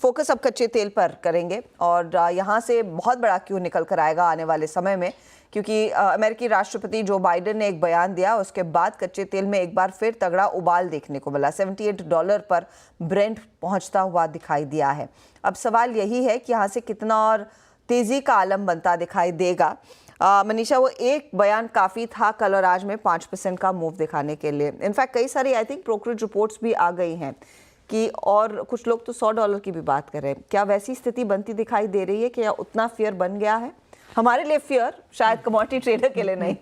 Focus अब कच्चे तेल पर करेंगे और यहाँ से बहुत बड़ा क्यों निकल कर आएगा आने वाले समय में, क्योंकि अमेरिकी राष्ट्रपति जो बाइडेन ने एक बयान दिया, उसके बाद कच्चे तेल में एक बार फिर तगड़ा उबाल देखने को मिला। $78 पर ब्रेंट पहुंचता हुआ दिखाई दिया है। अब सवाल यही है कि यहाँ से कितना और तेजी का आलम बनता दिखाई देगा। मनीषा, वो एक बयान काफ़ी था कल और आज में 5% का मूव दिखाने के लिए। इनफैक्ट कई सारी आई थिंक ब्रोकरेज रिपोर्ट्स भी आ गई हैं कि और कुछ लोग तो $100 की भी बात कर रहे हैं। क्या वैसी स्थिति बनती दिखाई दे रही है कि या उतना फियर बन गया है? हमारे लिए फियर, शायद कमोडिटी ट्रेडर के लिए नहीं।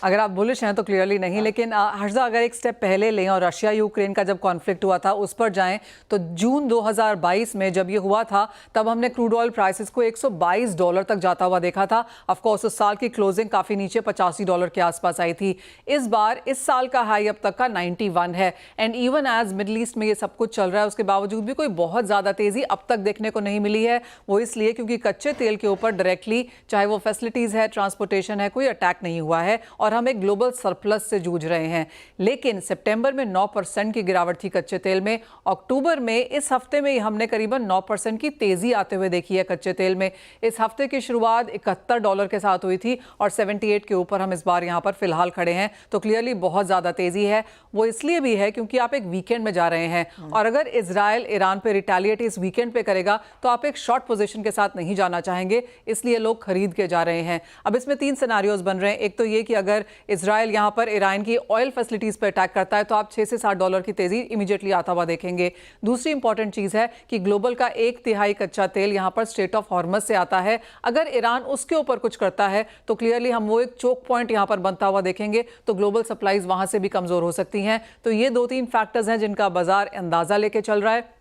अगर आप बुलिश हैं तो क्लियरली नहीं, लेकिन हर्षा अगर एक स्टेप पहले लें और रशिया यूक्रेन का जब कॉन्फ्लिक्ट हुआ था उस पर जाएं तो जून 2022 में जब ये हुआ था तब हमने क्रूड ऑयल प्राइसेस को $122 तक जाता हुआ देखा था। ऑफ कोर्स उस साल की क्लोजिंग काफ़ी नीचे $85 के आसपास आई थी। इस बार इस साल का हाई अब तक का 91 है। And even as middle east में ये सब कुछ चल रहा है, उसके बावजूद भी कोई बहुत ज़्यादा तेज़ी अब तक देखने को नहीं मिली है। वो इसलिए क्योंकि कच्चे तेल के ऊपर डायरेक्टली, चाहे वो फैसिलिटीज़ है, ट्रांसपोर्टेशन है, कोई अटैक नहीं हुआ है और हम एक ग्लोबल सरप्लस से जूझ रहे हैं। लेकिन सितंबर में 9% की गिरावट थी कच्चे तेल में। अक्टूबर में, इस हफ्ते में हमने करीबन 9% की तेजी आते हुए देखी है कच्चे तेल में। इस हफ्ते की शुरुआत $71 के साथ हुई थी और 78 के ऊपर हम इस बार यहां पर फिलहाल खड़े हैं। तो क्लियरली बहुत ज्यादा तेजी है। वो इसलिए भी है क्योंकि आप एक वीकेंड में जा रहे हैं और अगर इजराइल ईरान पे रिटेलिएट इस वीकेंड पे करेगा तो आप एक शॉर्ट पोजीशन के साथ नहीं जाना चाहेंगे, इसलिए लोग खरीद के जा रहे हैं। अब इसमें 3 सिनेरियोज बन रहे हैं। एक तो ये कि अगर इजराइल यहां पर ईरान की ऑयल फैसिलिटीज पर अटैक करता है तो आप 6 से $7 की तेजी इमीडिएटली आता हुआ देखेंगे। दूसरी इंपॉर्टेंट चीज है कि ग्लोबल का 1/3 कच्चा तेल यहां पर स्ट्रेट ऑफ हॉर्मज से आता है। अगर ईरान उसके ऊपर कुछ करता है तो क्लियरली हम वो एक चोक पॉइंट यहां पर बनता हुआ देखेंगे, तो ग्लोबल सप्लाईज वहां से भी कमजोर हो सकती हैं। तो ये 2-3 फैक्टर्स हैं जिनका बाजार अंदाजा लेके चल रहा है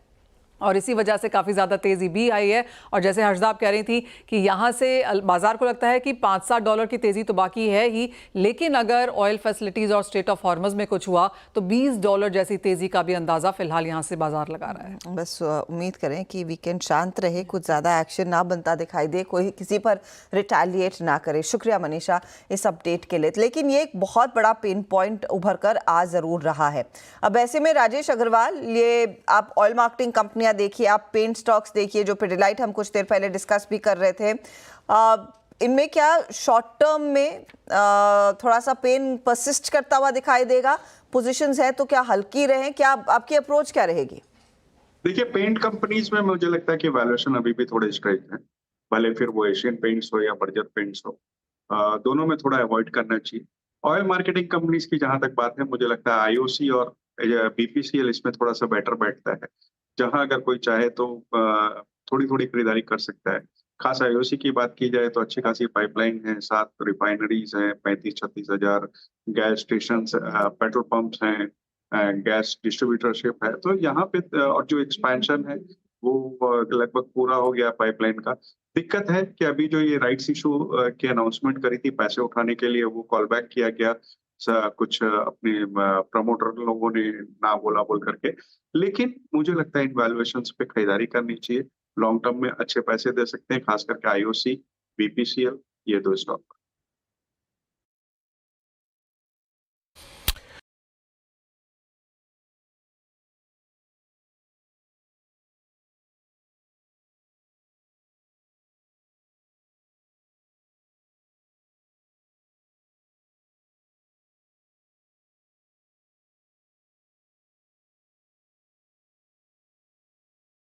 और इसी वजह से काफ़ी ज़्यादा तेज़ी भी आई है। और जैसे हर्षदा आप कह रही थी कि यहाँ से बाजार को लगता है कि $5-7 की तेज़ी तो बाकी है ही, लेकिन अगर ऑयल फैसिलिटीज़ और स्ट्रेट ऑफ हॉर्मज में कुछ हुआ तो $20 जैसी तेज़ी का भी अंदाज़ा फिलहाल यहाँ से बाजार लगा रहा है। बस उम्मीद करें कि वीकेंड शांत रहे, कुछ ज़्यादा एक्शन ना बनता दिखाई दे, कोई किसी पर रिटेलिएट ना करे। शुक्रिया मनीषा इस अपडेट के लिए। लेकिन ये एक बहुत बड़ा पेन पॉइंट उभर कर आ ज़रूर रहा है। अब ऐसे में राजेश अग्रवाल, ये आप ऑयल मार्केटिंग कंपनी देखिए, आप पेंट स्टॉक्स देखिए, जो पिडिलाइट हम कुछ देर पहले डिस्कस भी कर रहे थे, इनमें क्या शॉर्ट टर्म में थोड़ा सा पेन परसिस्ट करता हुआ दिखाई देगा? पोजीशंस है तो क्या हल्की रहे? क्या आपकी अप्रोच क्या रहेगी? देखिए, पेंट कंपनीज में मुझे लगता है कि वैल्यूएशन अभी भी थोड़े स्ट्रेट है, भले फिर वो एशियन पेंट्स हो या बर्जर पेंट्स हो, दोनों में थोड़ा अवॉइड करना चाहिए। ऑयल मार्केटिंग कंपनीज की जहां तक बात है, मुझे लगता है आईओसी और बीपीसीएल इसमें थोड़ा सा बेटर बैठता है, जहां अगर कोई चाहे तो थोड़ी थोड़ी खरीदारी कर सकता है। खास आईओसी की बात की जाए तो अच्छी खासी पाइपलाइन है, 7 रिफाइनरीज हैं, 35-36 हजार गैस स्टेशन, पेट्रोल पंप्स हैं, गैस डिस्ट्रीब्यूटरशिप है। तो यहाँ पे और जो एक्सपेंशन है वो लगभग पूरा हो गया पाइपलाइन का। दिक्कत है कि अभी जो ये राइट्स इशू की अनाउंसमेंट करी थी पैसे उठाने के लिए, वो कॉल बैक किया गया कुछ अपने प्रमोटर लोगों ने ना बोला बोल करके। लेकिन मुझे लगता है इन वैल्यूएशंस पे खरीदारी करनी चाहिए। लॉन्ग टर्म में अच्छे पैसे दे सकते हैं, खास करके आईओसी, बीपीसीएल, ये 2 स्टॉक।